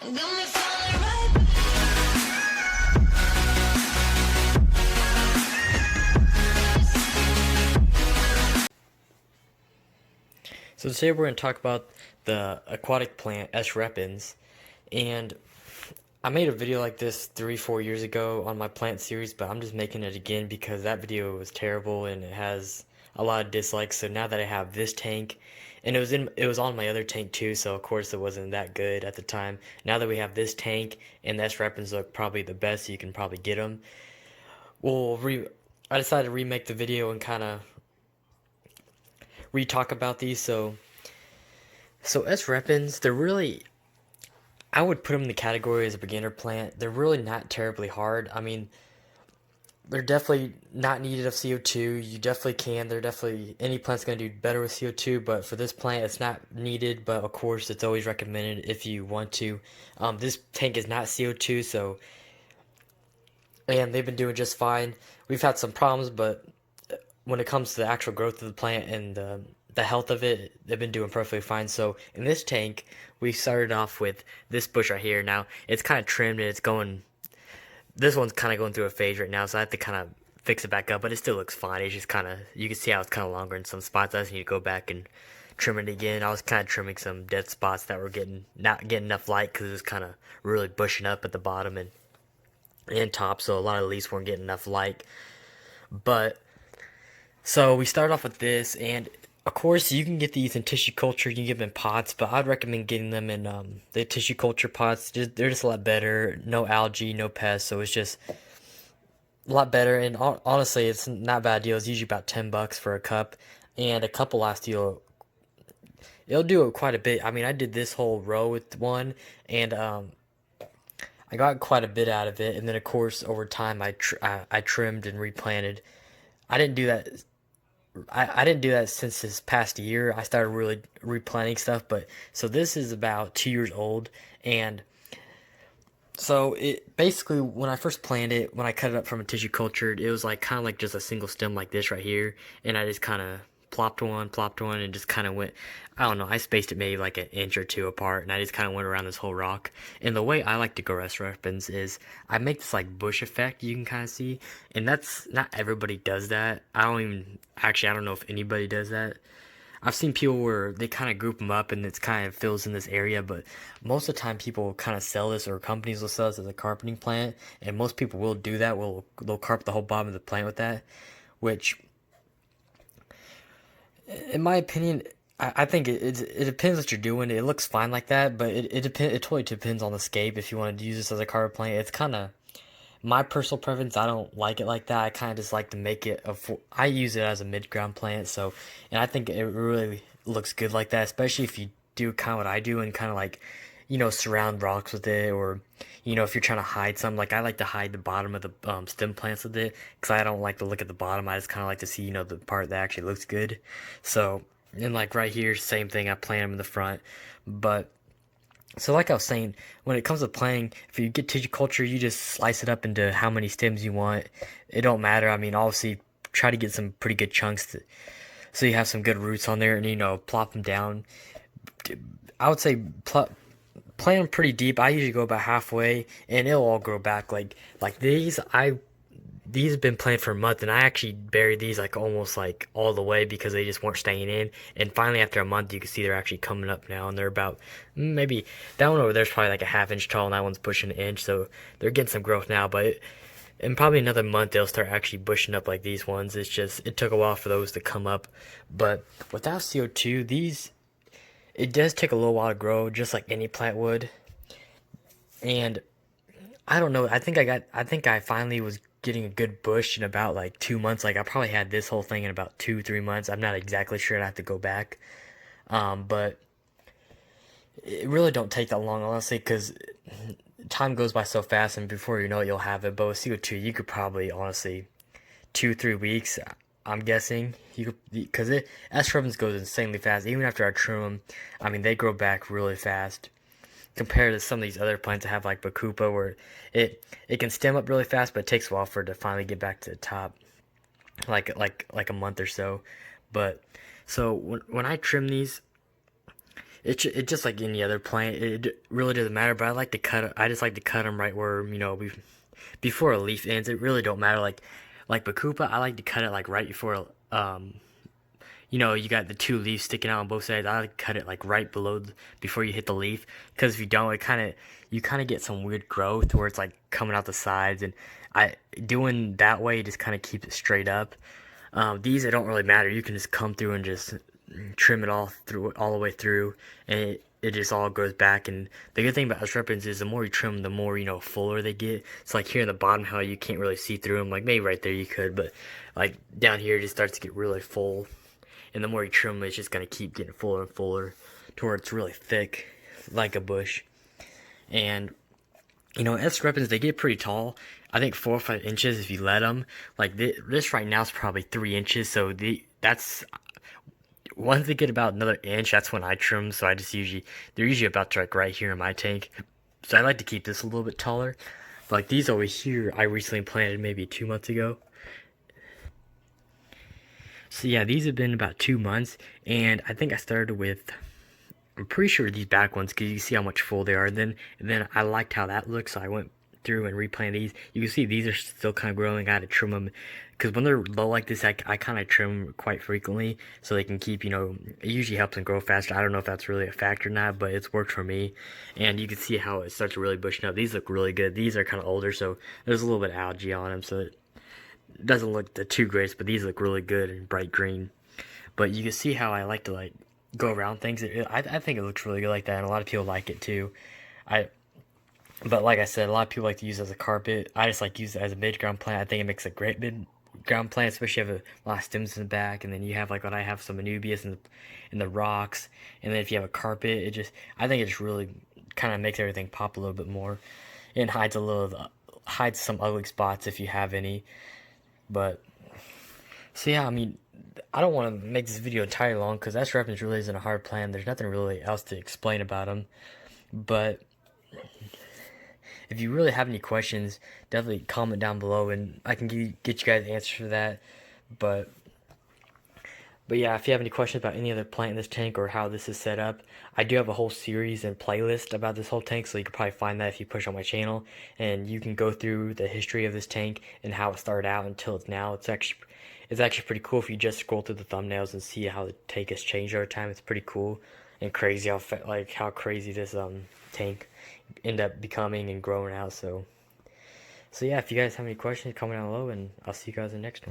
So today we're going to talk about the aquatic plant S. repens, and I made a video like this 3-4 years ago on my plant series, but I'm just making it again because that video was terrible and it has a lot of dislikes. So now that I have this tank, and it was on my other tank too, so of course it wasn't that good at the time. Now that we have this tank and the S. repens look probably the best, so you can probably get them. I decided to remake the video and kind of re-talk about these. So S. repens, they're really, I would put them in the category as a beginner plant. They're really not terribly hard. I mean, they're definitely not needed of CO2. You definitely can. They're definitely, any plant's going to do better with CO2, but for this plant, it's not needed, but of course, it's always recommended if you want to. This tank is not CO2, so, and they've been doing just fine. We've had some problems, but when it comes to the actual growth of the plant and the health of it, they've been doing perfectly fine. So in this tank, we started off with this bush right here. Now it's kind of trimmed and it's going, this one's kind of going through a phase right now, so I have to kind of fix it back up, but it still looks fine. It's just kind of, you can see how it's kind of longer in some spots. I just need to go back and trim it again. I was kind of trimming some dead spots that were not getting enough light because it was kind of really bushing up at the bottom and top, so a lot of the leaves weren't getting enough light. But so we started off with this, and of course you can get these in tissue culture, you can get them in pots, but I'd recommend getting them in the tissue culture pots. They're just a lot better, no algae, no pests, so it's just a lot better. And honestly, it's not a bad deal. It's usually about $10 for a cup, and a cup will last you, it'll do it quite a bit. I mean, I did this whole row with one, and I got quite a bit out of it, and then of course over time I trimmed and replanted. I didn't do that. I didn't do that since this past year. I started really replanting stuff, but so this is about 2 years old, and so it basically, when I first planted it, when I cut it up from a tissue culture, it was like kind of like just a single stem like this right here, and I just kind of plopped one, and just kind of went, I don't know, I spaced it maybe like an inch or two apart, and I just kind of went around this whole rock. And the way I like to grow S. repens is I make this like bush effect you can kind of see, and that's, not everybody does that. I don't know if anybody does that. I've seen people where they kind of group them up and it's kind of fills in this area, but most of the time people kind of sell this, or companies will sell this as a carpeting plant, and most people will do that. They'll carpet the whole bottom of the plant with that, which, in my opinion, I think it depends what you're doing. It looks fine like that, but it totally depends on the scape. If you wanted to use this as a carpet plant, it's kind of my personal preference. I don't like it like that. I kind of just like to make it I use it as a mid-ground plant, so, and I think it really looks good like that, especially if you do kind of what I do and kind of like, surround rocks with it, or, if you're trying to hide something. Like, I like to hide the bottom of the stem plants with it, because I don't like to look at the bottom. I just kind of like to see, the part that actually looks good. So, and like right here, same thing, I plant them in the front. But so like I was saying, when it comes to planting, if you get tissue culture, you just slice it up into how many stems you want. It don't matter. I mean, obviously, try to get some pretty good chunks so you have some good roots on there, and plop them down. I would say plant them pretty deep. I usually go about halfway, and it'll all grow back. Like these, these have been planted for a month, and I actually buried these like almost like all the way because they just weren't staying in. And finally, after a month, you can see they're actually coming up now, and they're about, maybe that one over there's probably like a ½ inch tall, and that one's pushing an inch, so they're getting some growth now. But in probably another month, they'll start actually bushing up like these ones. It's just, it took a while for those to come up. But without CO2, it does take a little while to grow, just like any plant would. And I don't know, I think I finally was getting a good bush in about like 2 months. Like, I probably had this whole thing in about 2-3 months. I'm not exactly sure. I have to go back. But it really don't take that long, honestly, because time goes by so fast, and before you know it, you'll have it. But with CO2, you could probably, honestly, 2-3 weeks, I'm guessing, you could, because S. repens goes insanely fast. Even after I trim them, I mean, they grow back really fast compared to some of these other plants that have like Bacopa, where it can stem up really fast, but it takes a while for it to finally get back to the top, like a month or so. But so when I trim these, It just like any other plant. It really doesn't matter. But I like to cut. I just like to cut them right where before a leaf ends. It really don't matter. Like Bakupa, I like to cut it like right before you got the two leaves sticking out on both sides. I like to cut it like right below before you hit the leaf, because if you don't, you kind of get some weird growth where it's like coming out the sides, and I doing that way just kind of keeps it straight up. These it don't really matter. You can just come through and just trim it all the way through, and it just all goes back. And the good thing about house repens is the more you trim, the more fuller they get. It's like here in the bottom how you can't really see through them. Like maybe right there you could, but like down here it just starts to get really full. And the more you trim them, it's just gonna keep getting fuller and fuller to where it's really thick, like a bush. And S repens, they get pretty tall. I think 4 or 5 inches if you let them. Like this right now is probably 3 inches. So that's once they get about another inch, that's when I trim. So they're usually about to like right here in my tank. So I like to keep this a little bit taller. But like these over here, I recently planted maybe 2 months ago. So yeah, these have been about 2 months, and I think I started with, I'm pretty sure these back ones, because you see how much full they are. And then I liked how that looks, so I went through and replanted these. You can see these are still kind of growing. I had to trim them because when they're low like this, I kind of trim them quite frequently so they can keep, it usually helps them grow faster. I don't know if that's really a factor or not, but it's worked for me. And you can see how it starts really bushing up. These look really good. These are kind of older, so there's a little bit of algae on them, so it doesn't look the too great, but these look really good and bright green. But you can see how I like to like go around things. I think it looks really good like that, and a lot of people like it too. I But like I said, a lot of people like to use it as a carpet. I just like use it as a mid-ground plant. I think it makes a great mid-ground plant, especially if you have a lot of stems in the back, and then you have like what I have, some anubias in the rocks, and then if you have a carpet, I think it just really kind of makes everything pop a little bit more, and hides some ugly spots if you have any. But so yeah, I mean, I don't want to make this video entirely long because S repens really isn't a hard plant. There's nothing really else to explain about them. But if you really have any questions, definitely comment down below and I can get you guys answers for that. But yeah, if you have any questions about any other plant in this tank or how this is set up, I do have a whole series and playlist about this whole tank, so you can probably find that if you push on my channel, and you can go through the history of this tank and how it started out until it's now. It's actually pretty cool if you just scroll through the thumbnails and see how the tank has changed over time. It's pretty cool and crazy how crazy this tank ended up becoming and growing out. So yeah, if you guys have any questions, comment down below, and I'll see you guys in the next one.